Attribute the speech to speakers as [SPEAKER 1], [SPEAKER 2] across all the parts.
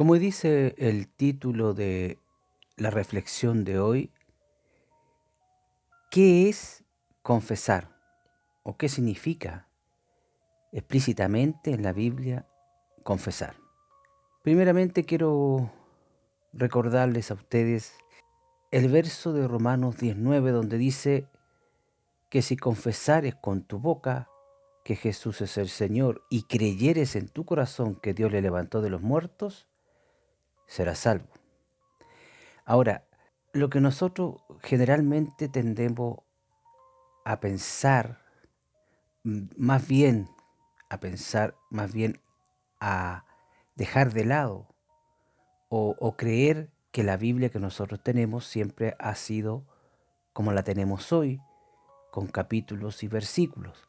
[SPEAKER 1] Como dice el título de la reflexión de hoy, ¿qué es confesar? ¿O qué significa explícitamente en la Biblia confesar? Primeramente quiero recordarles a ustedes el verso de Romanos 19 donde dice que si confesares con tu boca que Jesús es el Señor y creyeres en tu corazón que Dios le levantó de los muertos, serás salvo. Ahora, lo que nosotros generalmente tendemos a pensar, más bien a dejar de lado o creer que la Biblia que nosotros tenemos siempre ha sido como la tenemos hoy, con capítulos y versículos.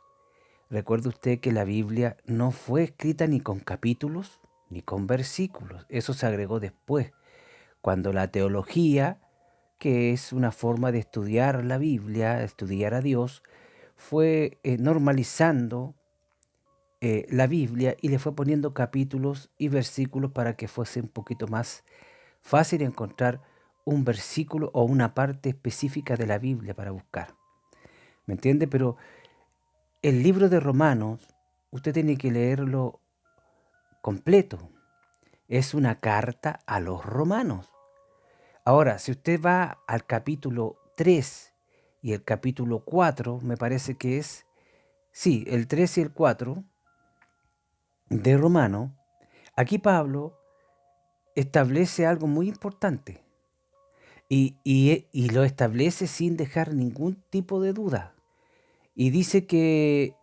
[SPEAKER 1] Recuerde usted que la Biblia no fue escrita ni con capítulos ni con versículos. Eso se agregó después, cuando la teología, que es una forma de estudiar la Biblia, estudiar a Dios, fue normalizando la Biblia y le fue poniendo capítulos y versículos para que fuese un poquito más fácil encontrar un versículo o una parte específica de la Biblia para buscar. ¿Me entiende? Pero el libro de Romanos, usted tiene que leerlo completo. Es una carta a los romanos. Ahora, si usted va al capítulo 3 y el capítulo 4, me parece que es, sí, el 3 y el 4 de Romano, aquí Pablo establece algo muy importante y lo establece sin dejar ningún tipo de duda. Y dice que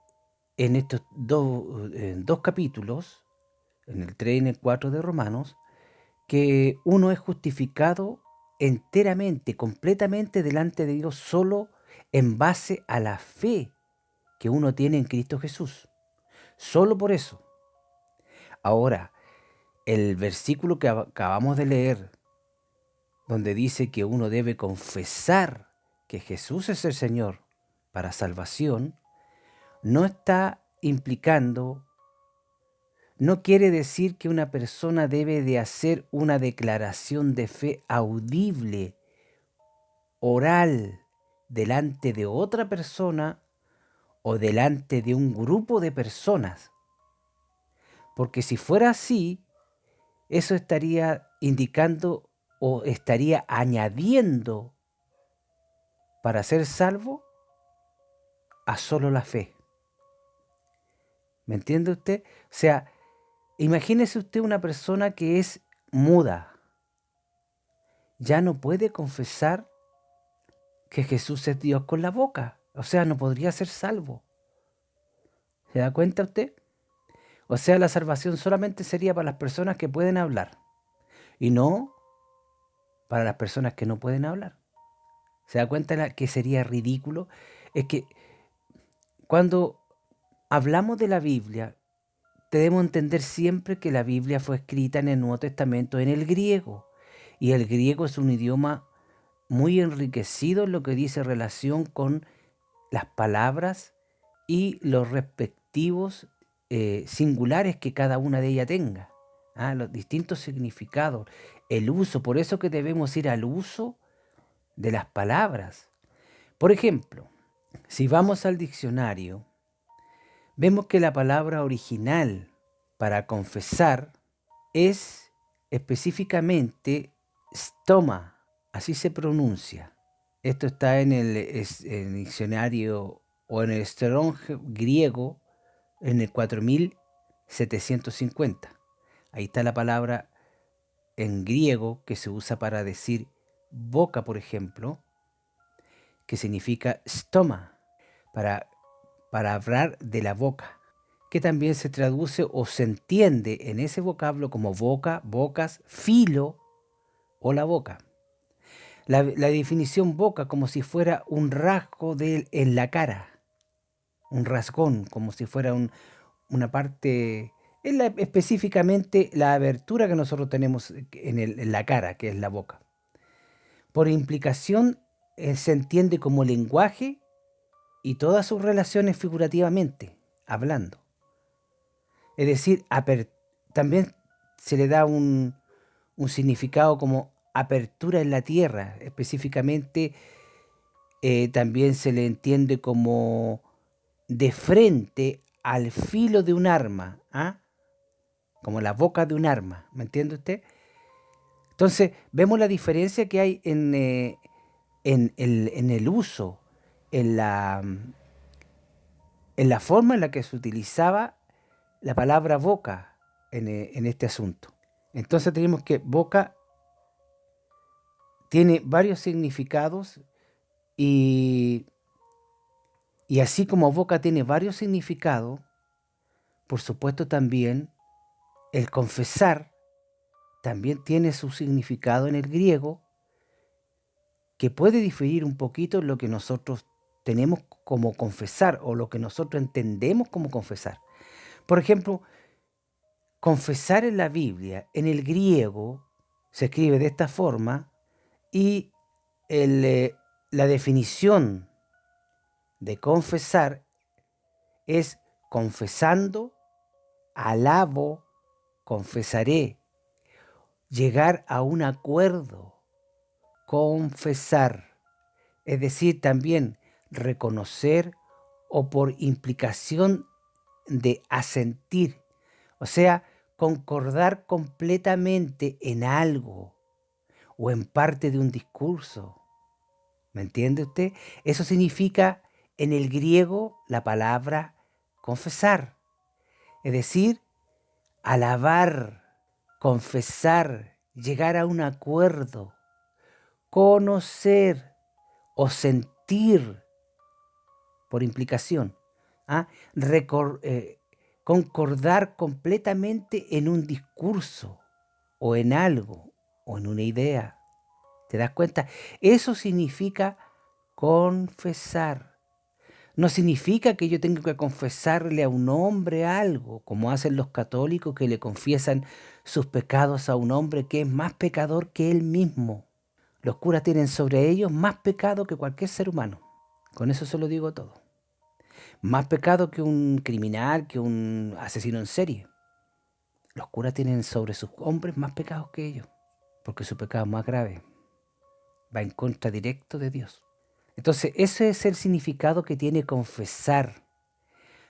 [SPEAKER 1] en estos dos capítulos, en el 3 y en el 4 de Romanos, que uno es justificado enteramente, completamente delante de Dios solo en base a la fe que uno tiene en Cristo Jesús. Solo por eso. Ahora, el versículo que acabamos de leer, donde dice que uno debe confesar que Jesús es el Señor para salvación, no está implicando, no quiere decir que una persona debe de hacer una declaración de fe audible, oral, delante de otra persona o delante de un grupo de personas. Porque si fuera así, eso estaría indicando o estaría añadiendo para ser salvo a solo la fe. ¿Me entiende usted? O sea, imagínese usted una persona que es muda. Ya no puede confesar que Jesús es Dios con la boca. O sea, no podría ser salvo. ¿Se da cuenta usted? O sea, la salvación solamente sería para las personas que pueden hablar y no para las personas que no pueden hablar. ¿Se da cuenta que sería ridículo? Es que cuando hablamos de la Biblia, debemos entender siempre que la Biblia fue escrita en el Nuevo Testamento en el griego. Y el griego es un idioma muy enriquecido en lo que dice relación con las palabras y los respectivos singulares que cada una de ellas tenga. Los distintos significados, el uso. Por eso que debemos ir al uso de las palabras. Por ejemplo, si vamos al diccionario, vemos que la palabra original para confesar es específicamente stoma, así se pronuncia. Esto está en el diccionario o en el Strong griego en el 4750. Ahí está la palabra en griego que se usa para decir boca, por ejemplo, que significa stoma, para, para hablar de la boca, que también se traduce o se entiende en ese vocablo como boca, bocas, filo o la boca. La definición boca como si fuera un rasgo en la cara, un rasgón, como si fuera una parte, específicamente la abertura que nosotros tenemos en la cara, que es la boca. Por implicación, se entiende como lenguaje y todas sus relaciones figurativamente, hablando. Es decir, también se le da un significado como apertura en la tierra. Específicamente también se le entiende como de frente al filo de un arma, ¿ah? Como la boca de un arma, ¿me entiende usted? Entonces, vemos la diferencia que hay en el uso, en en la forma en la que se utilizaba la palabra boca en este asunto. Entonces tenemos que boca tiene varios significados y, y así como boca tiene varios significados, por supuesto también el confesar también tiene su significado en el griego, que puede diferir un poquito en lo que nosotros tenemos como confesar o lo que nosotros entendemos como confesar. Por ejemplo, confesar en la Biblia, en el griego, se escribe de esta forma y la definición de confesar es confesando, alabo, confesaré, llegar a un acuerdo, confesar, es decir, también reconocer o por implicación de asentir, o sea, concordar completamente en algo o en parte de un discurso. ¿Me entiende usted? Eso significa en el griego la palabra confesar, es decir, alabar, confesar, llegar a un acuerdo, conocer o sentir por implicación, ¿ah? Concordar completamente en un discurso o en algo o en una idea. ¿Te das cuenta? Eso significa confesar. No significa que yo tenga que confesarle a un hombre algo, como hacen los católicos que le confiesan sus pecados a un hombre que es más pecador que él mismo. Los curas tienen sobre ellos más pecado que cualquier ser humano. Con eso se lo digo todo. Más pecado que un criminal, que un asesino en serie. Los curas tienen sobre sus hombres más pecados que ellos, porque su pecado es más grave. Va en contra directo de Dios. Entonces, ese es el significado que tiene confesar.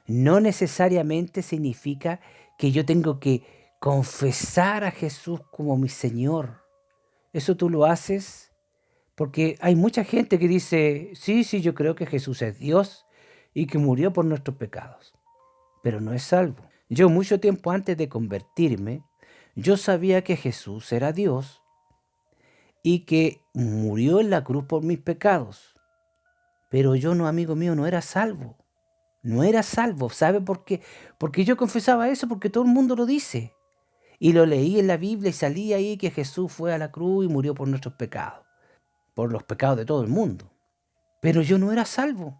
[SPEAKER 1] No necesariamente significa que yo tengo que confesar a Jesús como mi Señor. Eso tú lo haces porque hay mucha gente que dice, sí, sí, yo creo que Jesús es Dios y que murió por nuestros pecados, pero no es salvo. Yo mucho tiempo antes de convertirme, yo sabía que Jesús era Dios y que murió en la cruz por mis pecados. Pero yo no, amigo mío, no era salvo. No era salvo. ¿Sabe por qué? Porque yo confesaba eso porque todo el mundo lo dice. Y lo leí en la Biblia y salía ahí que Jesús fue a la cruz y murió por nuestros pecados. Por los pecados de todo el mundo. Pero yo no era salvo,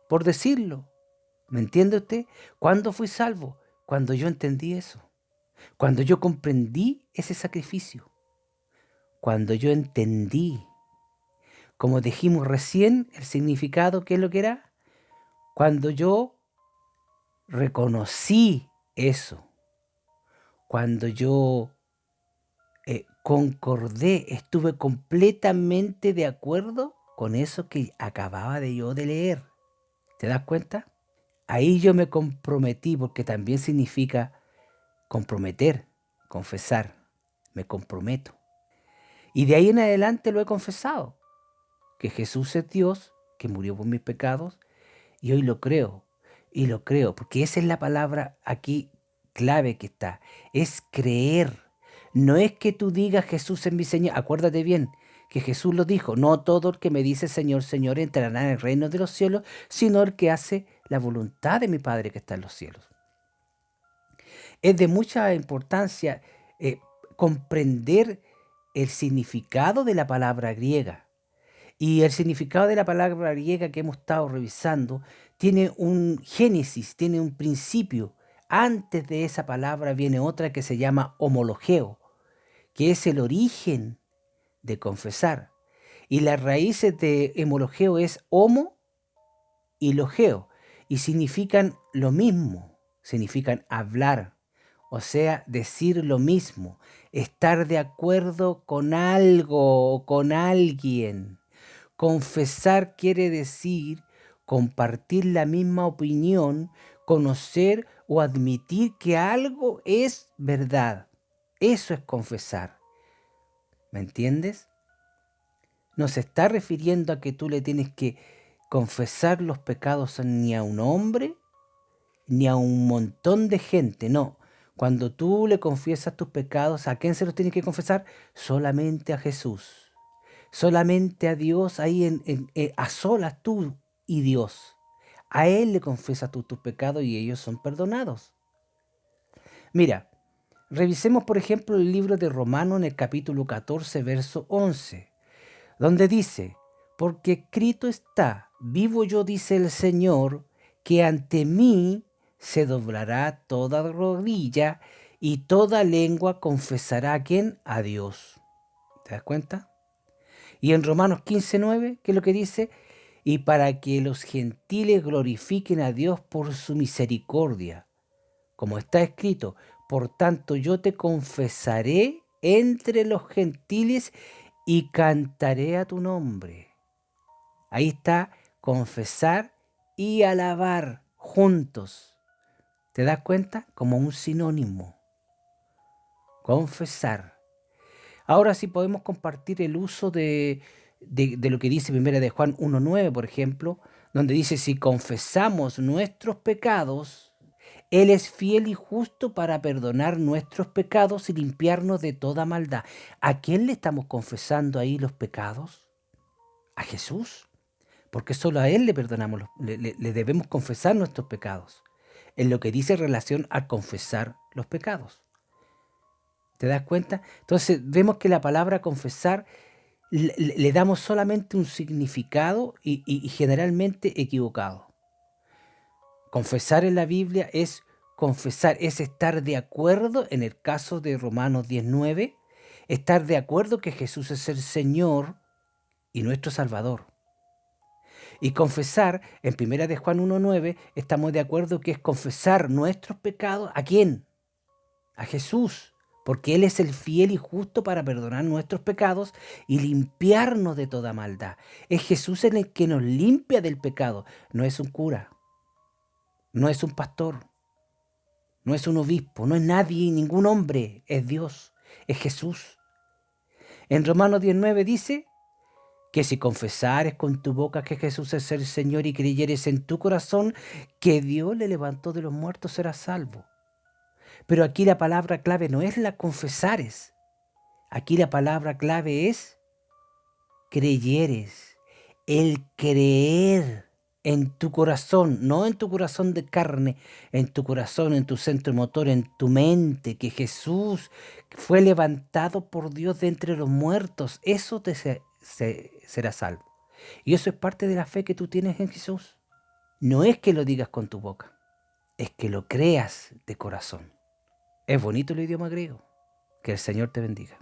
[SPEAKER 1] por decirlo. ¿Me entiende usted? ¿Cuándo fui salvo? Cuando yo entendí eso. Cuando yo comprendí ese sacrificio. Cuando yo entendí, como dijimos recién, el significado, ¿qué es lo que era? Cuando yo reconocí eso, cuando yo concordé, estuve completamente de acuerdo con eso que acababa de yo de leer. ¿Te das cuenta? Ahí yo me comprometí, porque también significa comprometer, confesar, me comprometo. Y de ahí en adelante lo he confesado, que Jesús es Dios, que murió por mis pecados, y hoy lo creo, y lo creo, porque esa es la palabra aquí clave que está, es creer. No es que tú digas Jesús es mi Señor, acuérdate bien que Jesús lo dijo, no todo el que me dice Señor, Señor entrará en el reino de los cielos, sino el que hace la voluntad de mi Padre que está en los cielos. Es de mucha importancia comprender el significado de la palabra griega. Y el significado de la palabra griega que hemos estado revisando tiene un génesis, tiene un principio. Antes de esa palabra viene otra que se llama homologeo, que es el origen de confesar. Y las raíces de homologeo es homo y logeo, y significan lo mismo, significan hablar. O sea, decir lo mismo, estar de acuerdo con algo o con alguien. Confesar quiere decir compartir la misma opinión, conocer o admitir que algo es verdad. Eso es confesar. ¿Me entiendes? No se está refiriendo a que tú le tienes que confesar los pecados ni a un hombre, ni a un montón de gente, no. Cuando tú le confiesas tus pecados, ¿a quién se los tienes que confesar? Solamente a Jesús. Solamente a Dios, ahí a solas tú y Dios. A Él le confiesas tú tus pecados y ellos son perdonados. Mira, revisemos por ejemplo el libro de Romanos en el capítulo 14, verso 11, donde dice, porque escrito está, vivo yo, dice el Señor, que ante mí se doblará toda rodilla y toda lengua confesará a quién, a Dios. ¿Te das cuenta? Y en Romanos 15:9, ¿qué es lo que dice? Y para que los gentiles glorifiquen a Dios por su misericordia. Como está escrito, por tanto yo te confesaré entre los gentiles y cantaré a tu nombre. Ahí está confesar y alabar juntos. ¿Te das cuenta? Como un sinónimo. Confesar. Ahora sí podemos compartir el uso de lo que dice primera de Juan 1:9, por ejemplo, donde dice, si confesamos nuestros pecados, Él es fiel y justo para perdonar nuestros pecados y limpiarnos de toda maldad. ¿A quién le estamos confesando ahí los pecados? ¿A Jesús? Porque solo a Él le perdonamos, le debemos confesar nuestros pecados. En lo que dice en relación a confesar los pecados. ¿Te das cuenta? Entonces vemos que la palabra confesar le damos solamente un significado y generalmente equivocado. Confesar en la Biblia es confesar, es estar de acuerdo, en el caso de Romanos 10:9, estar de acuerdo que Jesús es el Señor y nuestro Salvador. Y confesar, en primera de Juan 1:9, estamos de acuerdo que es confesar nuestros pecados, ¿a quién? A Jesús, porque Él es el fiel y justo para perdonar nuestros pecados y limpiarnos de toda maldad. Es Jesús en el que nos limpia del pecado, no es un cura, no es un pastor, no es un obispo, no es nadie, ningún hombre, es Dios, es Jesús. En Romanos 10:9 dice que si confesares con tu boca que Jesús es el Señor y creyeres en tu corazón que Dios le levantó de los muertos, serás salvo. Pero aquí la palabra clave no es la confesares. Aquí la palabra clave es creyeres. El creer en tu corazón, no en tu corazón de carne, en tu corazón, en tu centro motor, en tu mente, que Jesús fue levantado por Dios de entre los muertos. Eso te será salvo. Y eso es parte de la fe que tú tienes en Jesús. No es que lo digas con tu boca, es que lo creas de corazón. Es bonito el idioma griego. Que el Señor te bendiga.